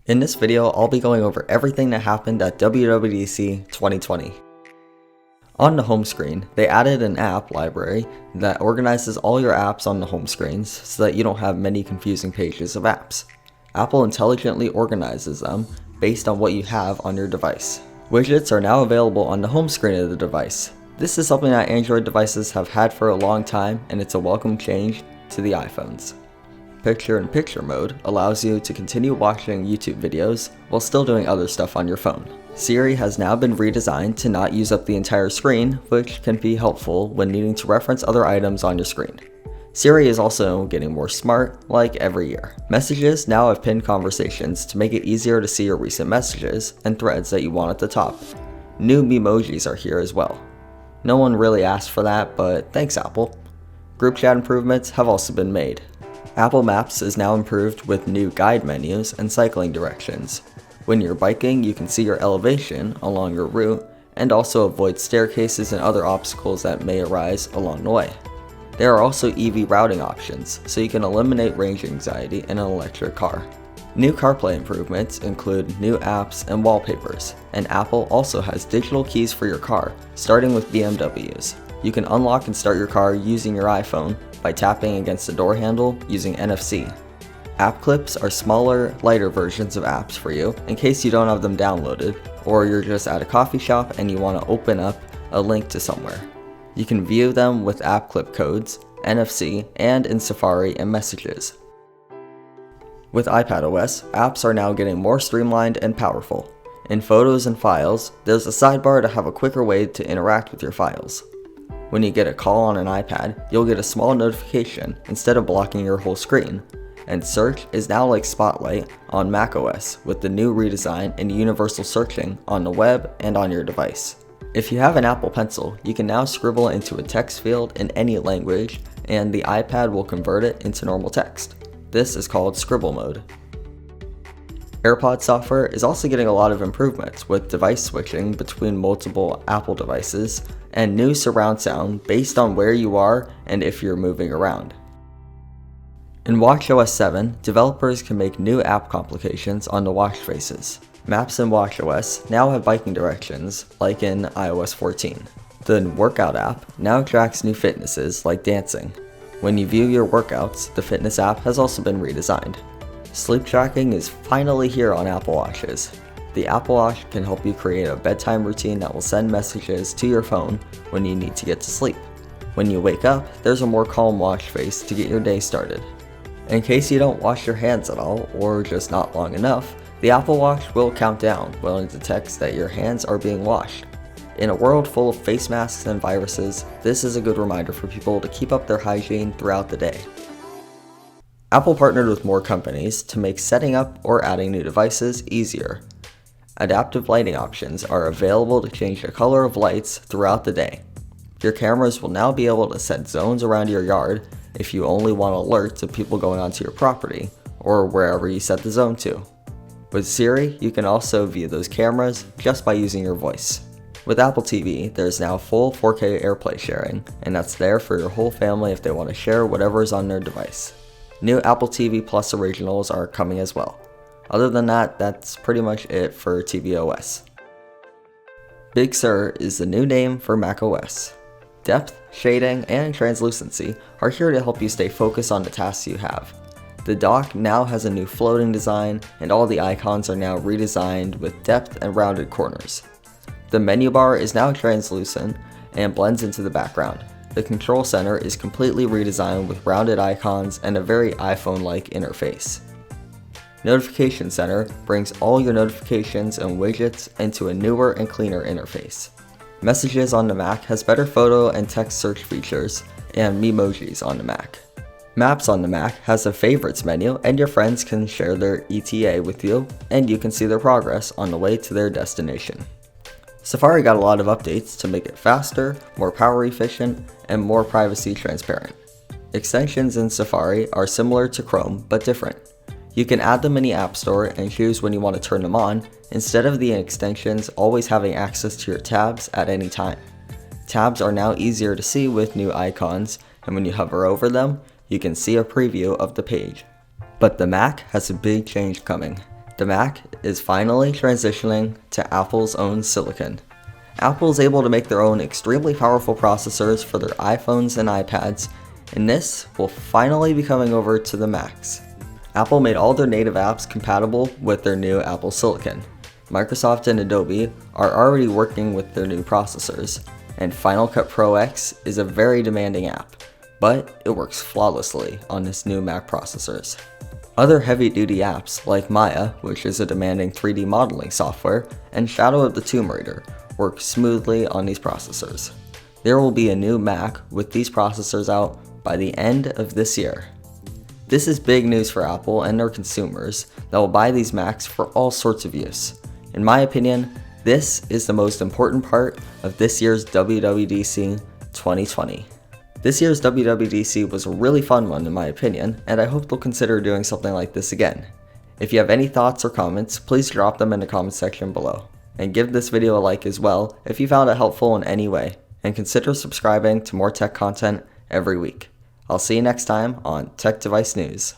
In this video, I'll be going over everything that happened at WWDC 2020. On the home screen, they added an app library that organizes all your apps on the home screens so that you don't have many confusing pages of apps. Apple intelligently organizes them based on what you have on your device. Widgets are now available on the home screen of the device. This is something that Android devices have had for a long time, and it's a welcome change to the iPhones. Picture-in-picture mode allows you to continue watching YouTube videos while still doing other stuff on your phone. Siri has now been redesigned to not use up the entire screen, which can be helpful when needing to reference other items on your screen. Siri is also getting more smart, like every year. Messages now have pinned conversations to make it easier to see your recent messages and threads that you want at the top. New memojis are here as well. No one really asked for that, but thanks Apple. Group chat improvements have also been made. Apple Maps is now improved with new guide menus and cycling directions. When you're biking, you can see your elevation along your route and also avoid staircases and other obstacles that may arise along the way. There are also EV routing options, so you can eliminate range anxiety in an electric car. New CarPlay improvements include new apps and wallpapers, and Apple also has digital keys for your car, starting with BMWs. You can unlock and start your car using your iPhone by tapping against the door handle using NFC. App clips are smaller, lighter versions of apps for you in case you don't have them downloaded, or you're just at a coffee shop and you want to open up a link to somewhere. You can view them with app clip codes, NFC, and in Safari and Messages. With iPadOS, apps are now getting more streamlined and powerful. In Photos and Files, there's a sidebar to have a quicker way to interact with your files. When you get a call on an iPad, you'll get a small notification instead of blocking your whole screen. And search is now like Spotlight on macOS with the new redesign and universal searching on the web and on your device. If you have an Apple Pencil, you can now scribble into a text field in any language, and the iPad will convert it into normal text. This is called Scribble mode. Airpods Software is also getting a lot of improvements with device switching between multiple Apple devices and new surround sound based on where you are and if you're moving around. In WatchOS 7, developers can make new app complications on the watch faces. Maps in WatchOS now have biking directions, like in iOS 14. The Workout app now tracks new fitnesses like dancing. When you view your workouts, the fitness app has also been redesigned. Sleep tracking is finally here on Apple Watches. The Apple Watch can help you create a bedtime routine that will send messages to your phone when you need to get to sleep. When you wake up, there's a more calm watch face to get your day started. In case you don't wash your hands at all, or just not long enough, the Apple Watch will count down when it detects that your hands are being washed. In a world full of face masks and viruses, this is a good reminder for people to keep up their hygiene throughout the day. Apple partnered with more companies to make setting up or adding new devices easier. Adaptive lighting options are available to change the color of lights throughout the day. Your cameras will now be able to set zones around your yard if you only want alerts of people going onto your property, or wherever you set the zone to. With Siri, you can also view those cameras just by using your voice. With Apple TV, there's now full 4K AirPlay sharing, and that's there for your whole family if they want to share whatever is on their device. New Apple TV Plus originals are coming as well. Other than that, that's pretty much it for tvOS. Big Sur is the new name for macOS. Depth, shading, and translucency are here to help you stay focused on the tasks you have. The dock now has a new floating design, and all the icons are now redesigned with depth and rounded corners. The menu bar is now translucent and blends into the background. The control center is completely redesigned with rounded icons and a very iPhone-like interface. Notification Center brings all your notifications and widgets into a newer and cleaner interface. Messages on the Mac has better photo and text search features, and memojis on the Mac. Maps on the Mac has a favorites menu, and your friends can share their ETA with you, and you can see their progress on the way to their destination. Safari got a lot of updates to make it faster, more power efficient, and more privacy transparent. Extensions in Safari are similar to Chrome, but different. You can add them in the App Store and choose when you want to turn them on, instead of the extensions always having access to your tabs at any time. Tabs are now easier to see with new icons, and when you hover over them, you can see a preview of the page. But the Mac has a big change coming. The Mac is finally transitioning to Apple's own silicon. Apple is able to make their own extremely powerful processors for their iPhones and iPads, and this will finally be coming over to the Macs. Apple made all their native apps compatible with their new Apple Silicon. Microsoft and Adobe are already working with their new processors, and Final Cut Pro X is a very demanding app, but it works flawlessly on this new Mac processors. Other heavy-duty apps like Maya, which is a demanding 3D modeling software, and Shadow of the Tomb Raider work smoothly on these processors. There will be a new Mac with these processors out by the end of this year. This is big news for Apple and their consumers that will buy these Macs for all sorts of use. In my opinion, this is the most important part of this year's WWDC 2020. This year's WWDC was a really fun one in my opinion, and I hope they'll consider doing something like this again. If you have any thoughts or comments, please drop them in the comment section below. And give this video a like as well if you found it helpful in any way, and consider subscribing to more tech content every week. I'll see you next time on Tech Device News.